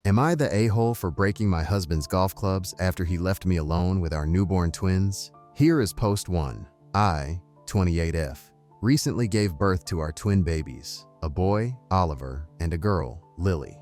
Am I the a-hole for breaking my husband's golf clubs after he left me alone with our newborn twins? Here is post 1. I, 28F, recently gave birth to our twin babies, a boy, Oliver, and a girl, Lily.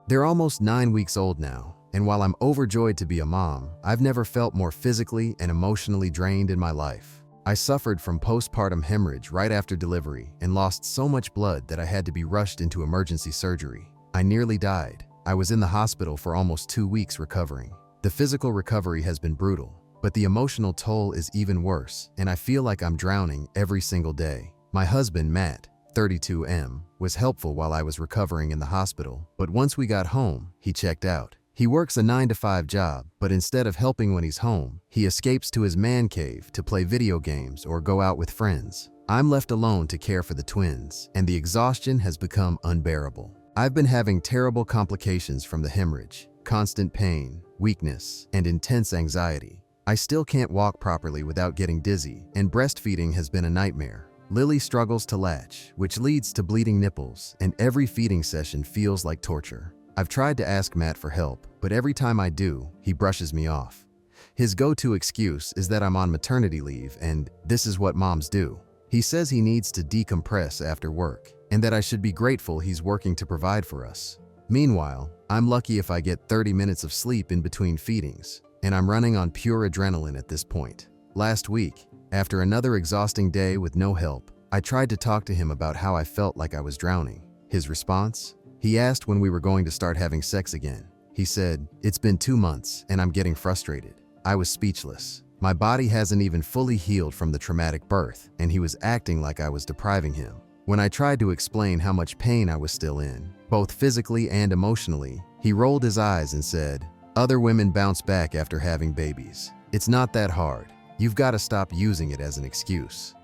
They're almost 9 weeks old now, and while I'm overjoyed to be a mom, I've never felt more physically and emotionally drained in my life. I suffered from postpartum hemorrhage right after delivery and lost so much blood that I had to be rushed into emergency surgery. I nearly died. I was in the hospital for almost 2 weeks recovering. The physical recovery has been brutal, but the emotional toll is even worse, and I feel like I'm drowning every single day. My husband, Matt, 32M, was helpful while I was recovering in the hospital, but once we got home, he checked out. He works a 9-to-5 job, but instead of helping when he's home, he escapes to his man cave to play video games or go out with friends. I'm left alone to care for the twins, and the exhaustion has become unbearable. I've been having terrible complications from the hemorrhage, constant pain, weakness, and intense anxiety. I still can't walk properly without getting dizzy, and breastfeeding has been a nightmare. Lily struggles to latch, which leads to bleeding nipples, and every feeding session feels like torture. I've tried to ask Matt for help, but every time I do, he brushes me off. His go-to excuse is that I'm on maternity leave and this is what moms do. He says he needs to decompress after work, and that I should be grateful he's working to provide for us. Meanwhile, I'm lucky if I get 30 minutes of sleep in between feedings, and I'm running on pure adrenaline at this point. Last week, after another exhausting day with no help, I tried to talk to him about how I felt like I was drowning. His response? He asked when we were going to start having sex again. He said, "It's been 2 months and I'm getting frustrated." I was speechless. My body hasn't even fully healed from the traumatic birth, and he was acting like I was depriving him. When I tried to explain how much pain I was still in, both physically and emotionally, he rolled his eyes and said, "Other women bounce back after having babies. It's not that hard. You've got to stop using it as an excuse."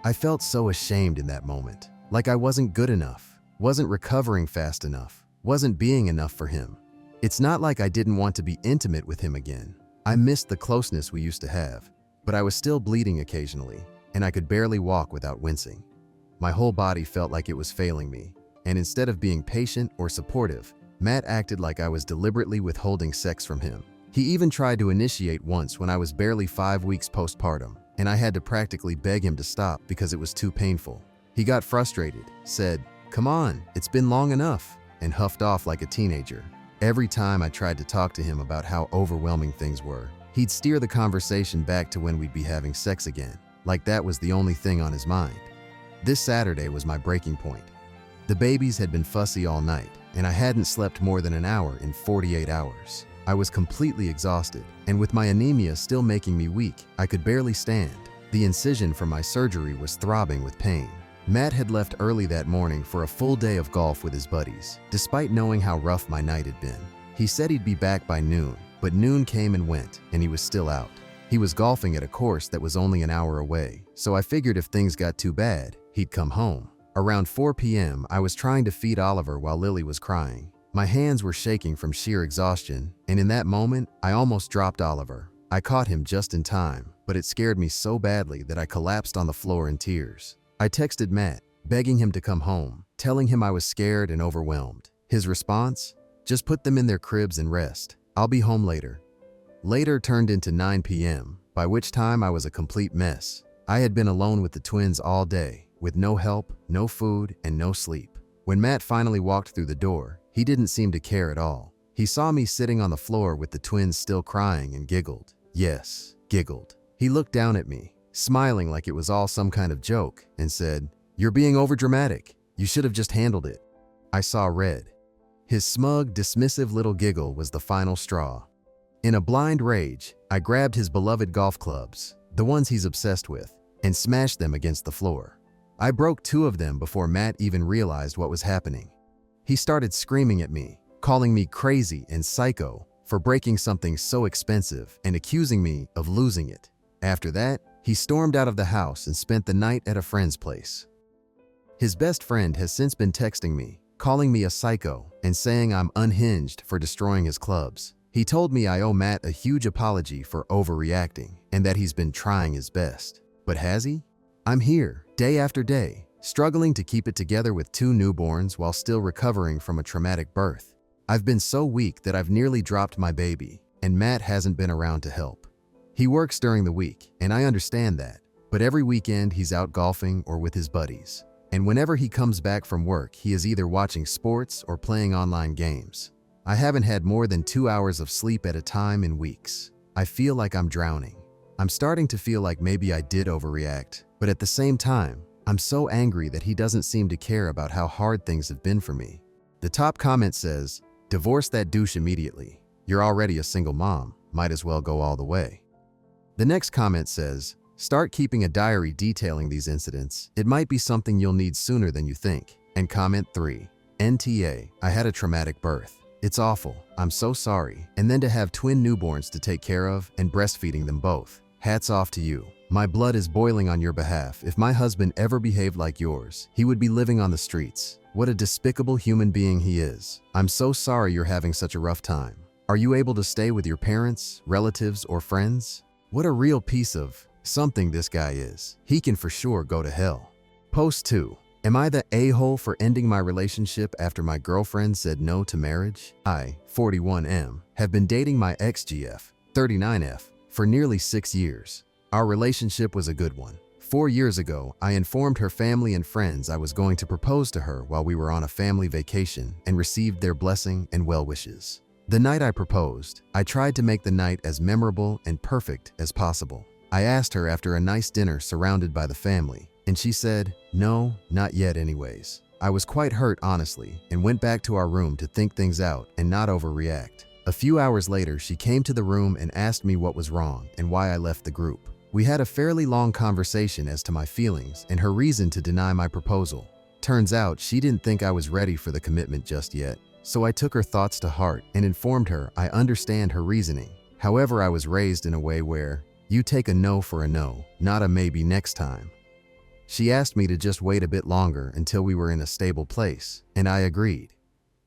I felt so ashamed in that moment, like I wasn't good enough, wasn't recovering fast enough, wasn't being enough for him. It's not like I didn't want to be intimate with him again. I missed the closeness we used to have, but I was still bleeding occasionally, and I could barely walk without wincing. My whole body felt like it was failing me, and instead of being patient or supportive, Matt acted like I was deliberately withholding sex from him. He even tried to initiate once when I was barely 5 weeks postpartum, and I had to practically beg him to stop because it was too painful. He got frustrated, said, "Come on, it's been long enough," and huffed off like a teenager. Every time I tried to talk to him about how overwhelming things were, he'd steer the conversation back to when we'd be having sex again, like that was the only thing on his mind. This Saturday was my breaking point. The babies had been fussy all night, and I hadn't slept more than an hour in 48 hours. I was completely exhausted, and with my anemia still making me weak, I could barely stand. The incision from my surgery was throbbing with pain. Matt had left early that morning for a full day of golf with his buddies, despite knowing how rough my night had been. He said he'd be back by noon, but noon came and went, and he was still out. He was golfing at a course that was only an hour away, so I figured if things got too bad, he'd come home. Around 4 p.m., I was trying to feed Oliver while Lily was crying. My hands were shaking from sheer exhaustion, and in that moment, I almost dropped Oliver. I caught him just in time, but it scared me so badly that I collapsed on the floor in tears. I texted Matt, begging him to come home, telling him I was scared and overwhelmed. His response? "Just put them in their cribs and rest. I'll be home later." Later turned into 9 p.m., by which time I was a complete mess. I had been alone with the twins all day, with no help, no food, and no sleep. When Matt finally walked through the door, he didn't seem to care at all. He saw me sitting on the floor with the twins still crying and giggled. Yes, giggled. He looked down at me, smiling like it was all some kind of joke, and said, "You're being overdramatic. You should have just handled it." I saw red. His smug, dismissive little giggle was the final straw. In a blind rage, I grabbed his beloved golf clubs, the ones he's obsessed with, and smashed them against the floor. I broke 2 of them before Matt even realized what was happening. He started screaming at me, calling me crazy and psycho for breaking something so expensive and accusing me of losing it. After that, he stormed out of the house and spent the night at a friend's place. His best friend has since been texting me, calling me a psycho and saying I'm unhinged for destroying his clubs. He told me I owe Matt a huge apology for overreacting and that he's been trying his best. But has he? I'm here, day after day, struggling to keep it together with 2 newborns while still recovering from a traumatic birth. I've been so weak that I've nearly dropped my baby, and Matt hasn't been around to help. He works during the week, and I understand that, but every weekend he's out golfing or with his buddies. And whenever he comes back from work, he is either watching sports or playing online games. I haven't had more than 2 hours of sleep at a time in weeks. I feel like I'm drowning. I'm starting to feel like maybe I did overreact, but at the same time, I'm so angry that he doesn't seem to care about how hard things have been for me. The top comment says, "Divorce that douche immediately. You're already a single mom. Might as well go all the way." The next comment says, "Start keeping a diary detailing these incidents. It might be something you'll need sooner than you think." And comment 3, "NTA, I had a traumatic birth. It's awful. I'm so sorry. And then to have twin newborns to take care of and breastfeeding them both. Hats off to you. My blood is boiling on your behalf. If my husband ever behaved like yours, he would be living on the streets. What a despicable human being he is. I'm so sorry you're having such a rough time. Are you able to stay with your parents, relatives, or friends? What a real piece of something this guy is. He can for sure go to hell." Post 2. Am I the a-hole for ending my relationship after my girlfriend said no to marriage? I, 41M, have been dating my ex-GF, 39F, for nearly 6 years. Our relationship was a good one. 4 years ago, I informed her family and friends I was going to propose to her while we were on a family vacation and received their blessing and well wishes. The night I proposed, I tried to make the night as memorable and perfect as possible. I asked her after a nice dinner surrounded by the family, and she said, "No, not yet anyways." I was quite hurt, honestly, and went back to our room to think things out and not overreact. A few hours later, she came to the room and asked me what was wrong and why I left the group. We had a fairly long conversation as to my feelings and her reason to deny my proposal. Turns out she didn't think I was ready for the commitment just yet, so I took her thoughts to heart and informed her I understand her reasoning. However, I was raised in a way where you take a no for a no, not a maybe next time. She asked me to just wait a bit longer until we were in a stable place, and I agreed.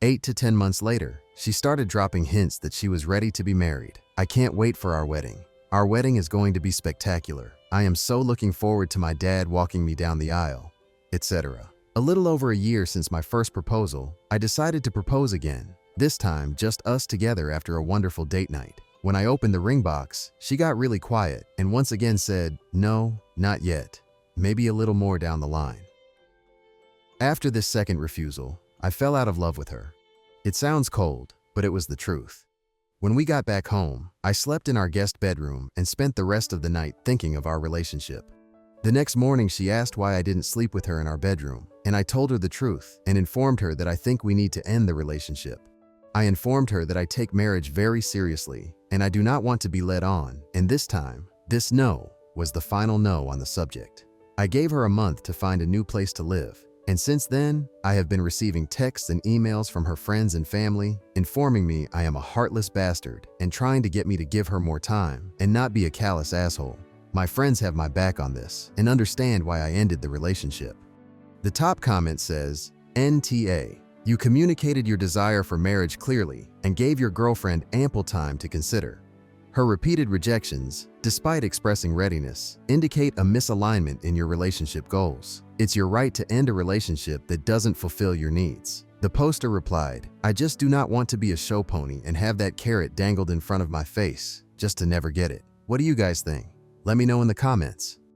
8 to 10 months later, she started dropping hints that she was ready to be married. I can't wait for our wedding. Our wedding is going to be spectacular. I am so looking forward to my dad walking me down the aisle, etc. A little over a year since my first proposal, I decided to propose again, this time just us together after a wonderful date night. When I opened the ring box, she got really quiet and once again said, "No, not yet. Maybe a little more down the line." After this second refusal, I fell out of love with her. It sounds cold, but it was the truth. When we got back home, I slept in our guest bedroom and spent the rest of the night thinking of our relationship. The next morning, she asked why I didn't sleep with her in our bedroom, and I told her the truth and informed her that I think we need to end the relationship. I informed her that I take marriage very seriously and I do not want to be led on, and this time, this no was the final no on the subject. I gave her a month to find a new place to live, and since then, I have been receiving texts and emails from her friends and family informing me I am a heartless bastard and trying to get me to give her more time and not be a callous asshole. My friends have my back on this and understand why I ended the relationship. The top comment says, "NTA, you communicated your desire for marriage clearly and gave your girlfriend ample time to consider. Her repeated rejections, despite expressing readiness, indicate a misalignment in your relationship goals. It's your right to end a relationship that doesn't fulfill your needs." The poster replied, "I just do not want to be a show pony and have that carrot dangled in front of my face just to never get it." What do you guys think? Let me know in the comments.